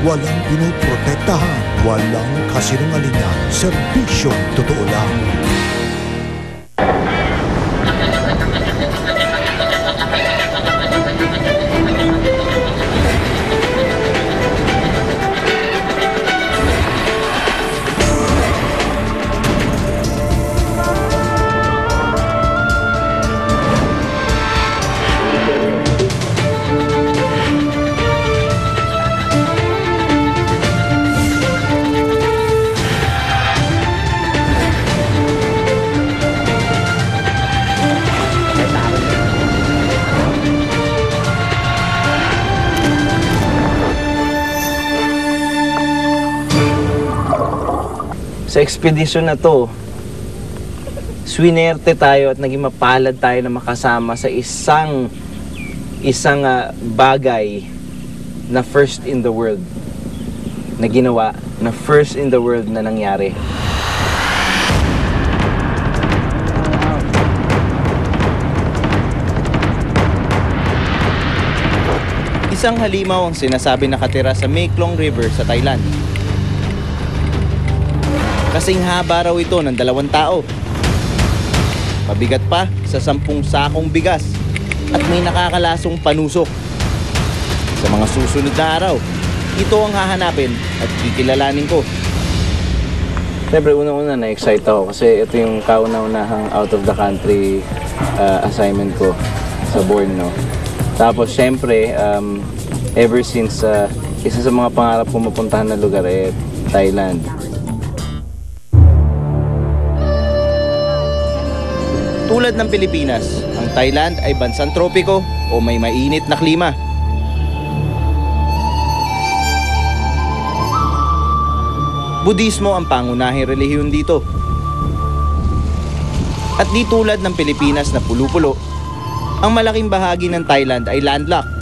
walang pinoprotektahan, walang kasinungalingan, serbisyong totoo lang. Sa ekspedisyon na to, swinerte tayo at naging mapalad tayo na makasama sa isang bagay na first in the world na ginawa, na first in the world na nangyari. Isang halimaw ang sinasabi nakatira sa Mae Klong River sa Thailand. Kasing haba raw ito ng 2 tao. Mabigat pa sa 10 sakong bigas at may nakakalasong panusok. Sa mga susunod na araw, ito ang hahanapin at kikilalanin ko. Siyempre, unang-una na-excite ako kasi ito yung kauna-unahang out of the country assignment ko sa Borneo. Tapos, siyempre, ever since isa sa mga pangarap ko mapuntahan na lugar ay Thailand. Tulad ng Pilipinas, ang Thailand ay bansang tropiko o may mainit na klima. Budismo ang pangunahing relihiyon dito. At di tulad ng Pilipinas na pulo-pulo, ang malaking bahagi ng Thailand ay landlocked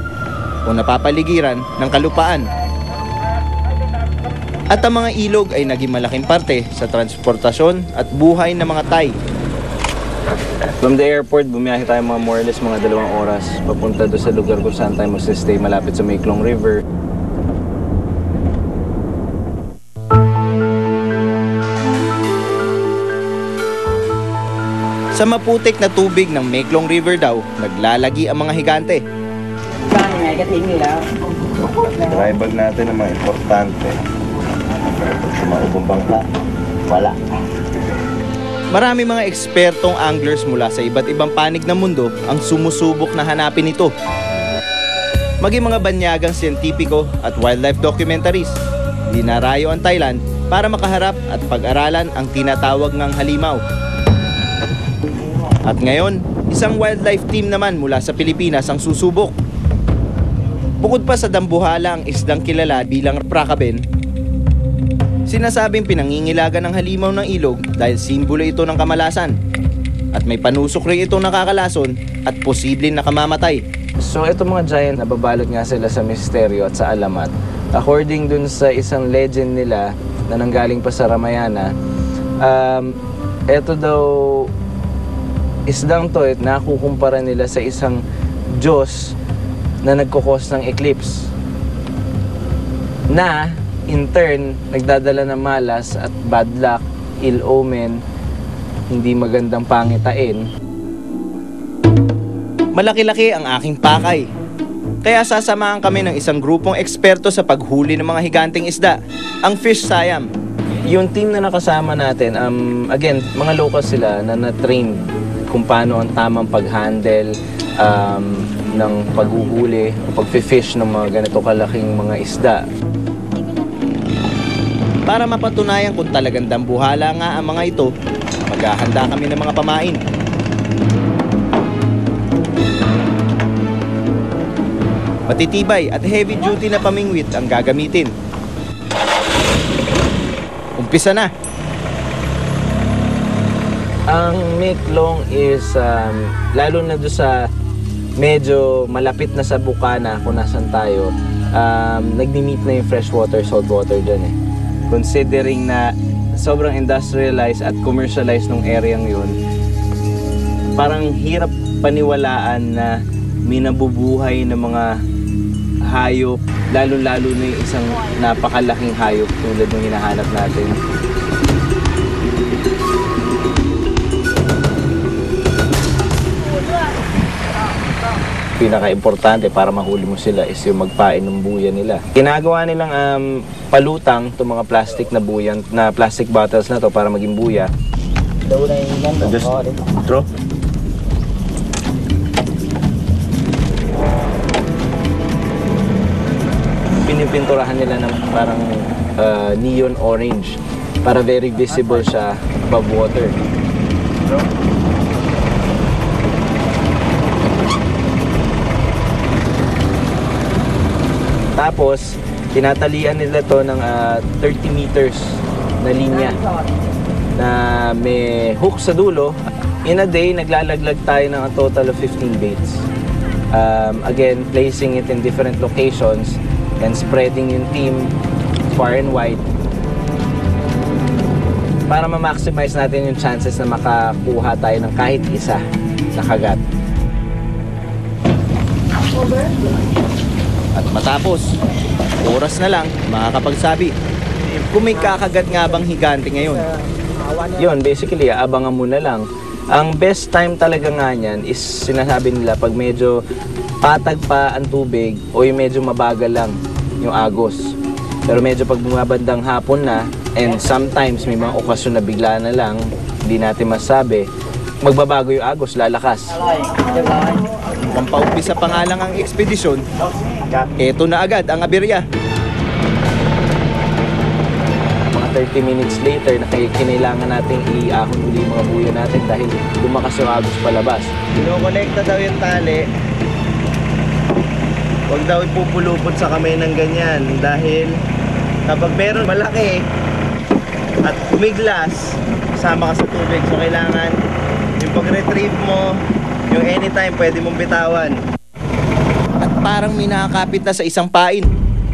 o napapaligiran ng kalupaan. At ang mga ilog ay naging malaking parte sa transportasyon at buhay ng mga Thai. From the airport, bumiyahe tayo mga more or less mga 2 oras papunta doon sa lugar kung saan tayo magstay malapit sa Mae Klong River. Sa maputik na tubig ng Mae Klong River daw, naglalagi ang mga higante. Dry bag natin ang mga importante. Sa mga ubong bangka, wala. Marami mga ekspertong anglers mula sa iba't ibang panig ng mundo ang sumusubok na hanapin ito. Maging mga banyagang siyentipiko at wildlife documentaries, dinarayo ang Thailand para makaharap at pag-aralan ang tinatawag ngang halimaw. At ngayon, isang wildlife team naman mula sa Pilipinas ang susubok. Bukod pa sa dambuhala ang isdang kilala bilang prakaben, sinasabing pinangingilagan ng halimaw ng ilog dahil simbolo ito ng kamalasan. At may panusok rin itong nakakalason at posibleng nakamamatay. So itong mga giant, nababalot nga sila sa misteryo at sa alamat. According dun sa isang legend nila na nanggaling pa sa Ramayana, ito daw isdang to, nakukumpara nila sa isang Diyos na nagkukos ng eclipse. Na in turn, nagdadala ng malas at bad luck, ill omen, hindi magandang pangitain. Malaki-laki ang aking pakay. Kaya sasamahan kami ng isang grupong eksperto sa paghuli ng mga higanteng isda, ang Fish Siam. Yung team na nakasama natin, again, mga locals sila na na-train kung paano ang tamang pag-handle ng paghuhuli o pag-fish ng mga ganito kalaking mga isda. Para mapatunayan kung talagang dambuhala nga ang mga ito, maghahanda kami ng mga pamain. Matitibay at heavy duty na pamingwit ang gagamitin. Umpisa na! Ang Mae Klong is, lalo na doon sa medyo malapit na sa Bukana kung nasan tayo, nagni-meet na yung freshwater, saltwater dyan eh. Considering na sobrang industrialized at commercialized ng areang yun, parang hirap paniwalaan na may nabubuhay na mga hayop Lalo-lalo na yung isang napakalaking hayop tulad ng hinahanap natin. Pinaka-importante para mahuli mo sila is yung magpain ng buya nila. Ginagawa nilang palutang itong mga plastic na buyan, na plastic bottles na to para maging buya. Just throw. Pinipinturahan nila ng parang neon orange para very visible siya above water. Tapos, tinatalian nila to ng 30 meters na linya na may hook sa dulo. In a day, naglalaglag tayo ng a total of 15 baits. Again, placing it in different locations and spreading yung team far and wide para ma-maximize natin yung chances na makakuha tayo ng kahit isa na kagat. At matapos, oras na lang makakapagsabi kung may kakagat nga bang higante ngayon. Yun, basically, abangan mo na lang. Ang best time talaga nga niyan is sinasabi nila pag medyo patag pa ang tubig o yung medyo mabagal lang yung agos. Pero medyo pag bumabandang hapon na, and sometimes may mga okasyon na bigla na lang, hindi natin masabi, magbabago yung agos, lalakas. Mukhang paumpisa pa nga lang ang ekspedisyon, eto na agad ang aberya. Mga 30 minutes later, kinailangan nating iahon uli mga buya natin dahil lumakas yung agos palabas. Kinokonekta daw yung tali. Huwag daw ipupulupot sa kamay ng ganyan dahil kapag meron malaki at umiglas, sama ka sa tubig. So kailangan yung pag-retrieve mo, yung anytime pwede mong bitawan. At parang may nakakapit na sa isang pain.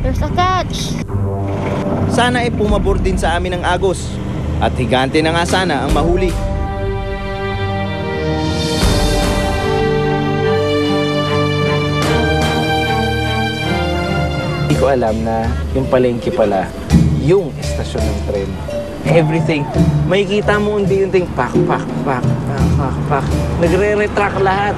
There's a catch! Sana ay pumabor din sa amin ang agos. At higante na nga sana ang mahuli. Hindi ko alam na yung palengke pala, yung estasyon ng tren. Everything. Makikita mo unti-unting pak, pak, pak, pak, pak, pak. Nagre-retract lahat.